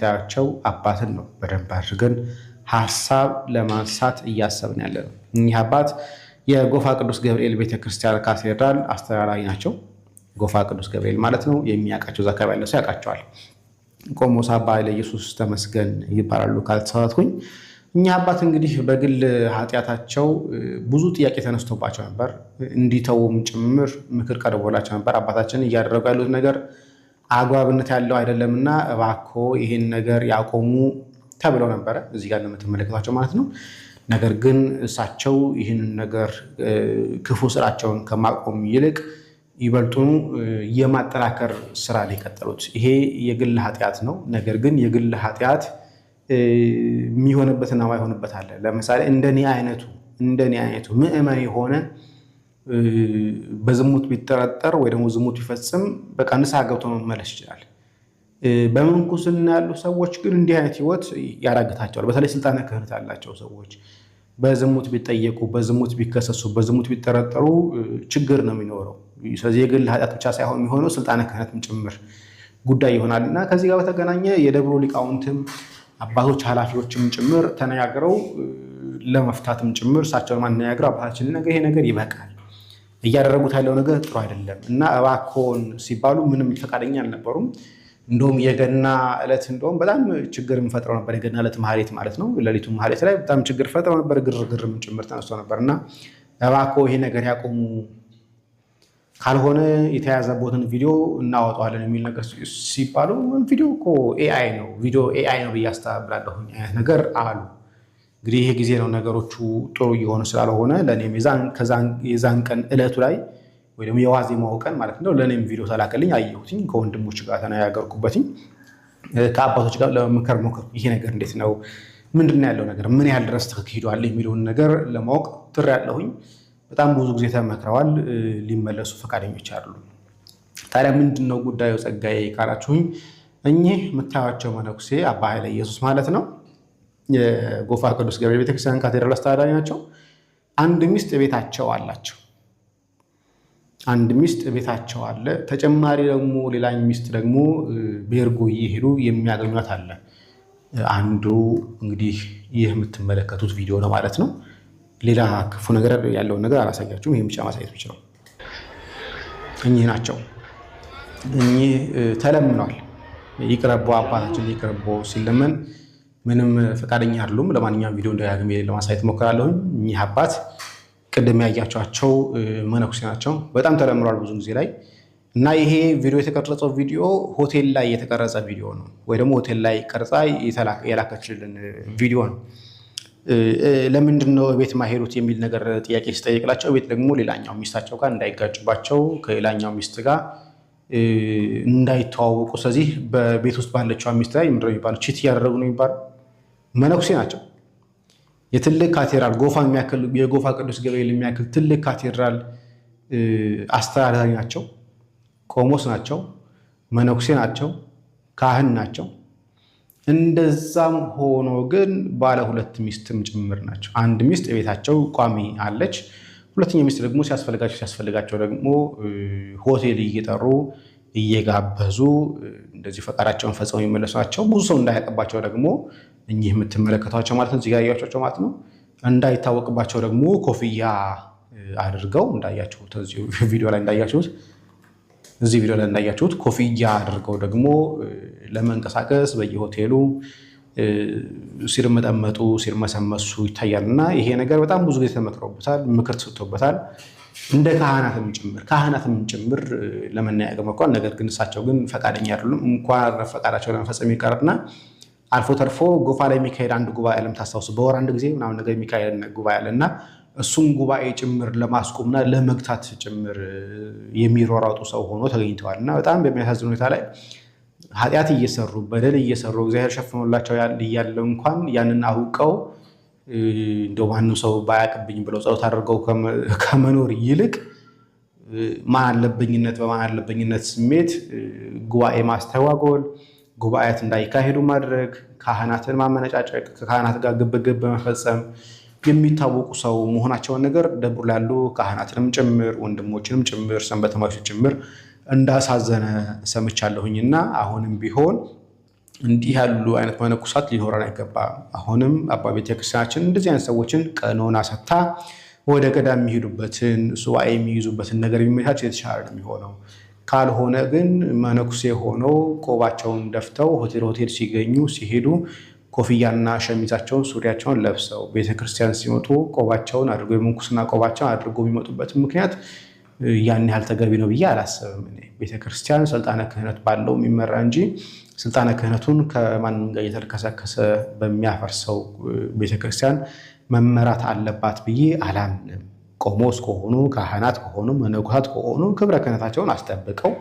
የምታያቸው አባትን ነው በደንብ አድርገን ሐሳብ ለማንሳት እያሰብን ያለ ነው። እኚህ አባት የጎፋ ቅዱስ ገብርኤል ቤተክርስቲያን ካቴድራል አስተዳዳሪ ናቸው። ጎፋ ቅዱስ ገብርኤል ማለት ነው። የሚያውቃቸው አካባቢ ያለ ሰው ያውቃቸዋል። ቆሞስ አባ ኃይለ ኢየሱስ ተመስገን ይባላሉ ካልተሳሳትኩኝ። እኚህ አባት እንግዲህ በግል ኃጢአታቸው ብዙ ጥያቄ ተነስቶባቸው ነበር። እንዲተውም ጭምር ምክር ቀርቦላቸው ነበር። አባታችን እያደረጉ ያሉት ነገር አግባብነት ያለው አይደለምና እባክዎ ይህን ነገር ያቆሙ ተብለው ነበረ፣ እዚህ ጋር እንደምትመለከቷቸው ማለት ነው። ነገር ግን እሳቸው ይህን ነገር ክፉ ስራቸውን ከማቆም ይልቅ ይበልጡኑ የማጠናከር ስራ ላይ የቀጠሉት። ይሄ የግል ኃጢአት ነው። ነገር ግን የግል ኃጢአት የሚሆንበትና ማይሆንበት አለ። ለምሳሌ እንደኔ አይነቱ ምዕመን የሆነ በዝሙት ቢጠረጠር ወይ ደግሞ ዝሙት ቢፈጽም በቃ ንስሐ ገብቶ መመለስ ይችላል። በምንኩስና ያሉ ሰዎች ግን እንዲህ አይነት ህይወት ያዳግታቸዋል። በተለይ ስልጣነ ክህነት ያላቸው ሰዎች በዝሙት ቢጠየቁ፣ በዝሙት ቢከሰሱ፣ በዝሙት ቢጠረጠሩ ችግር ነው የሚኖረው። ስለዚህ የግል ኃጢአት ብቻ ሳይሆን የሚሆነው ስልጣነ ክህነትም ጭምር ጉዳይ ይሆናል እና ከዚህ ጋር በተገናኘ የደብሩ ሊቃውንትም አባቶች ኃላፊዎችም ጭምር ተነጋግረው ለመፍታትም ጭምር እሳቸውን ማነጋገር አባታችን ይሄ ነገር ይበቃል፣ እያደረጉት ያለው ነገር ጥሩ አይደለም እና እባክዎን ሲባሉ ምንም ፈቃደኛ አልነበሩም። እንደውም የገና ዕለት እንደውም በጣም ችግር ፈጥረው ነበር። የገና ዕለት ማህሌት ማለት ነው። ሌሊቱ ማህሌት ላይ በጣም ችግር ፈጥረው ነበር። ግርግርም ጭምር ተነስቶ ነበር እና እባክዎ ይሄ ነገር ያቆሙ፣ ካልሆነ የተያዘቦትን ቪዲዮ እናወጣዋለን የሚል ነገር ሲባሉ ቪዲዮ እኮ ኤአይ ነው፣ ቪዲዮ ኤአይ ነው ብዬ አስተባብላለሁ አይነት ነገር አሉ። እንግዲህ ይሄ ጊዜ ነው ነገሮቹ ጥሩ እየሆኑ ስላልሆነ ለእኔም የዛን ቀን ዕለቱ ላይ ወይ ደግሞ የዋዜማው ቀን ማለት ነው ለእኔም ቪዲዮ ተላከልኝ፣ አየሁትኝ፣ ከወንድሞች ጋር ተነጋገርኩበትኝ፣ ከአባቶች ጋር ለመምከር ሞከርኩ። ይሄ ነገር እንዴት ነው፣ ምንድን ያለው ነገር ምን ያህል ድረስ ተካሂዷል የሚለውን ነገር ለማወቅ ጥሪ ያለሁኝ። በጣም ብዙ ጊዜ ተመክረዋል፣ ሊመለሱ ፈቃደኞች አይደሉም። ታዲያ ምንድን ነው ጉዳዩ ጸጋዬ ካላችሁኝ፣ እኚህ የምታዩቸው መነኩሴ አባ ኃይለ ኢየሱስ ማለት ነው የጎፋ ቅዱስ ገብርኤል ቤተክርስቲያን ካቴድራል አስተዳዳሪ ናቸው። አንድ ሚስት ቤታቸው አላቸው። አንድ ሚስት ቤታቸው አለ። ተጨማሪ ደግሞ ሌላኝ ሚስት ደግሞ ቤርጎ እየሄዱ የሚያገኟት አለ። አንዱ እንግዲህ ይህ የምትመለከቱት ቪዲዮ ነው ማለት ነው። ሌላ ክፉ ነገር ያለውን ነገር አላሳያችሁም። ይህም ብቻ ማሳየት ብቻ ነው። እኚህ ናቸው። እኚህ ተለምኗል። ይቅረቦ አባታችን ይቅረቦ ሲለመን ምንም ፈቃደኛ አይደሉም። ለማንኛውም ቪዲዮ እንደያግሜ ለማሳየት ሞክራለሁኝ። እኚህ አባት ቅድም ያያቸዋቸው መነኩሴ ናቸው። በጣም ተለምሯል ብዙ ጊዜ ላይ እና ይሄ ቪዲዮ የተቀረጸው ቪዲዮ ሆቴል ላይ የተቀረጸ ቪዲዮ ነው፣ ወይ ደግሞ ሆቴል ላይ ቀርጻ የላከችልን ቪዲዮ ነው። ለምንድን ነው ቤት ማሄዱት የሚል ነገር ጥያቄ ሲጠይቅላቸው ቤት ደግሞ ሌላኛው ሚስታቸው ጋር እንዳይጋጭባቸው ከሌላኛው ሚስት ጋር እንዳይተዋወቁ፣ ስለዚህ በቤት ውስጥ ባለችው ሚስት ላይ ምንድነው የሚባለው ቺት እያደረጉ ነው የሚባለው። መነኩሴ ናቸው። የትልቅ ካቴድራል የጎፋ ቅዱስ ገብርኤል የሚያክል ትልቅ ካቴድራል አስተዳዳሪ ናቸው። ቆሞስ ናቸው። መነኩሴ ናቸው። ካህን ናቸው። እንደዛም ሆኖ ግን ባለ ሁለት ሚስትም ጭምር ናቸው። አንድ ሚስት የቤታቸው ቋሚ አለች። ሁለተኛ ሚስት ደግሞ ሲያስፈልጋቸው ደግሞ ሆቴል እየጠሩ እየጋበዙ እንደዚህ ፈቃዳቸውን ፈጽመው የሚመለሱ ናቸው። ብዙ ሰው እንዳያውቅባቸው ደግሞ እኚህ የምትመለከቷቸው ማለት ነው፣ እዚህ ጋር ያያቸው ማለት ነው፣ እንዳይታወቅባቸው ደግሞ ኮፍያ አድርገው እንዳያችሁት እዚህ ቪዲዮ ላይ እንዳያችሁት ኮፍያ አድርገው ደግሞ ለመንቀሳቀስ በየሆቴሉ ሲርመጠመጡ ሲርመሰመሱ ይታያል። እና ይሄ ነገር በጣም ብዙ ጊዜ ተመክሮበታል፣ ምክር ተሰጥቶበታል። እንደ ካህናትም ጭምር ለመናገር መኳን። ነገር ግን እሳቸው ግን ፈቃደኛ አይደሉም። እንኳን ፈቃዳቸው ለመፈጸም ይቀርና አልፎ ተርፎ ጎፋ ላይ የሚካሄድ አንድ ጉባኤ ለምታስታውሱ በወር አንድ ጊዜ ምናምን ነገር የሚካሄድ ጉባኤ አለና እሱም ጉባኤ ጭምር ለማስቆምና ለመግታት ጭምር የሚሯሯጡ ሰው ሆኖ ተገኝተዋል። እና በጣም በሚያሳዝን ሁኔታ ላይ ኃጢአት እየሰሩ በደል እየሰሩ እግዚአብሔር ሸፍኖላቸው እያለ እንኳን ያንን አውቀው እንደው ማንም ሰው ባያቅብኝ ብለው ጸሎት አድርገው ከመኖር ይልቅ በማን አለብኝነት ስሜት ጉባኤ ማስተዋጎል፣ ጉባኤያት እንዳይካሄዱ ማድረግ፣ ካህናትን ማመነጫጨቅ፣ ከካህናት ጋር ግብግብ በመፈጸም የሚታወቁ ሰው መሆናቸውን ነገር ደብሩ ላሉ ካህናትንም ጭምር ወንድሞችንም ጭምር ሰንበት ተማሪዎች ጭምር እንዳሳዘነ ሰምቻለሁኝና አሁንም ቢሆን እንዲህ ያሉ አይነት መነኮሳት ሊኖረን አይገባም። አሁንም አባ ቤተክርስቲያናችን እንደዚህ አይነት ሰዎችን ቀኖና ሰጥታ ወደ ገዳም የሚሄዱበትን ሱባኤ የሚይዙበትን ነገር የሚመቻች የተሻለ ነው የሚሆነው። ካልሆነ ግን መነኩሴ ሆነው ቆባቸውን ደፍተው ሆቴል ሲገኙ ሲሄዱ ኮፍያና ሸሚዛቸውን ሱሪያቸውን ለብሰው ቤተክርስቲያን ሲመጡ ቆባቸውን አድርገው የምንኩስና ቆባቸውን አድርገው የሚመጡበት ምክንያት ያን ያህል ተገቢ ነው ብዬ አላስብም። ቤተክርስቲያን ስልጣነ ክህነት ባለው የሚመራ እንጂ ስልጣነ ክህነቱን ከማንም ጋር እየተልከሰከሰ በሚያፈርሰው ቤተክርስቲያን መመራት አለባት ብዬ አላምንም። ቆሞስ ከሆኑ ካህናት ከሆኑ መነኮሳት ከሆኑ ክብረ ክህነታቸውን አስጠብቀው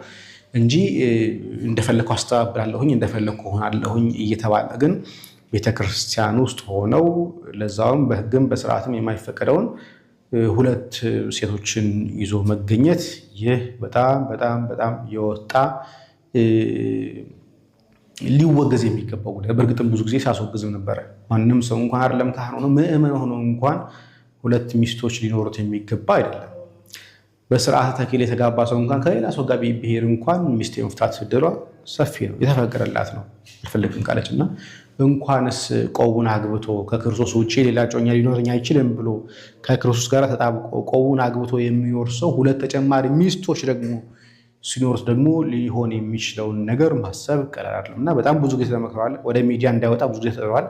እንጂ እንደፈለኩ አስተባብራለሁኝ እንደፈለኩ ሆናለሁኝ እየተባለ ግን ቤተክርስቲያን ውስጥ ሆነው ለዛውም በሕግም በስርዓትም የማይፈቀደውን ሁለት ሴቶችን ይዞ መገኘት ይህ በጣም በጣም በጣም የወጣ ሊወገዝ የሚገባው ጉዳይ። በእርግጥም ብዙ ጊዜ ሲያስወግዝም ነበረ። ማንም ሰው እንኳን አይደለም ካህን ሆኖ ምእመን ሆኖ እንኳን ሁለት ሚስቶች ሊኖሩት የሚገባ አይደለም። በስርዓተ ተክሊል የተጋባ ሰው እንኳን ከሌላ ሰው ጋር ቢሄድ እንኳን ሚስት የመፍታት ዕድሏ ሰፊ ነው፣ የተፈቀደላት ነው። አልፈልግም ካለች እና እንኳንስ ቆቡን አግብቶ ከክርስቶስ ውጭ ሌላ ጮኛ ሊኖረኝ አይችልም ብሎ ከክርስቶስ ጋር ተጣብቆ ቆቡን አግብቶ የሚኖር ሰው ሁለት ተጨማሪ ሚስቶች ደግሞ ሲኖሩት ደግሞ ሊሆን የሚችለውን ነገር ማሰብ ቀላል አይደለም እና በጣም ብዙ ጊዜ ተመክረዋል። ወደ ሚዲያ እንዳይወጣ ብዙ ጊዜ ተደርጓል።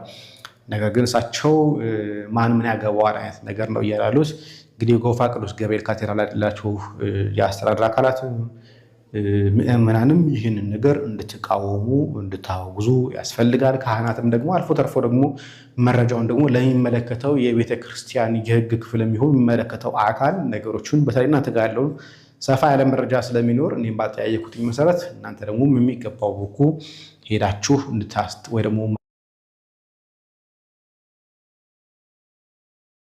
ነገር ግን እሳቸው ማን ምን ያገባዋል አይነት ነገር ነው እያላሉት። እንግዲህ ጎፋ ቅዱስ ገብርኤል ካቴድራል ያላችሁ የአስተዳደር አካላት ምእመናንም ይህንን ነገር እንድትቃወሙ እንድታወግዙ ያስፈልጋል። ካህናትም ደግሞ አልፎ ተርፎ ደግሞ መረጃውን ደግሞ ለሚመለከተው የቤተ ክርስቲያን የሕግ ክፍል የሚሆን የሚመለከተው አካል ነገሮችን በተለይ እናንተ ጋር ያለውን ሰፋ ያለ መረጃ ስለሚኖር እኔም ባጠያየኩትኝ መሰረት እናንተ ደግሞ የሚገባው በኩ ሄዳችሁ ወይ ደግሞ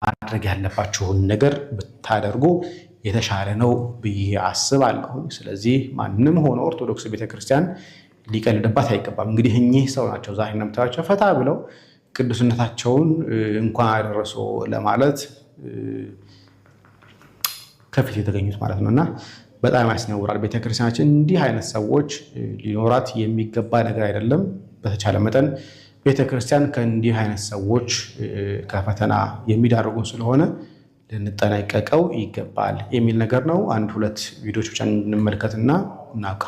ማድረግ ያለባችሁን ነገር ብታደርጉ የተሻለ ነው ብዬ አስባለሁ። ስለዚህ ማንም ሆኖ ኦርቶዶክስ ቤተክርስቲያን ሊቀልድባት አይገባም። እንግዲህ እኚህ ሰው ናቸው ዛሬ እንደምታዩቸው ፈታ ብለው ቅዱስነታቸውን እንኳን አደረሶ ለማለት ከፊት የተገኙት ማለት ነው እና በጣም ያስነውራል። ቤተክርስቲያናችን እንዲህ አይነት ሰዎች ሊኖራት የሚገባ ነገር አይደለም። በተቻለ መጠን ቤተክርስቲያን ከእንዲህ አይነት ሰዎች ከፈተና የሚዳርጉን ስለሆነ ልንጠነቀቀው ይገባል የሚል ነገር ነው። አንድ ሁለት ቪዲዮዎች ብቻ እንመልከትና እናውቃ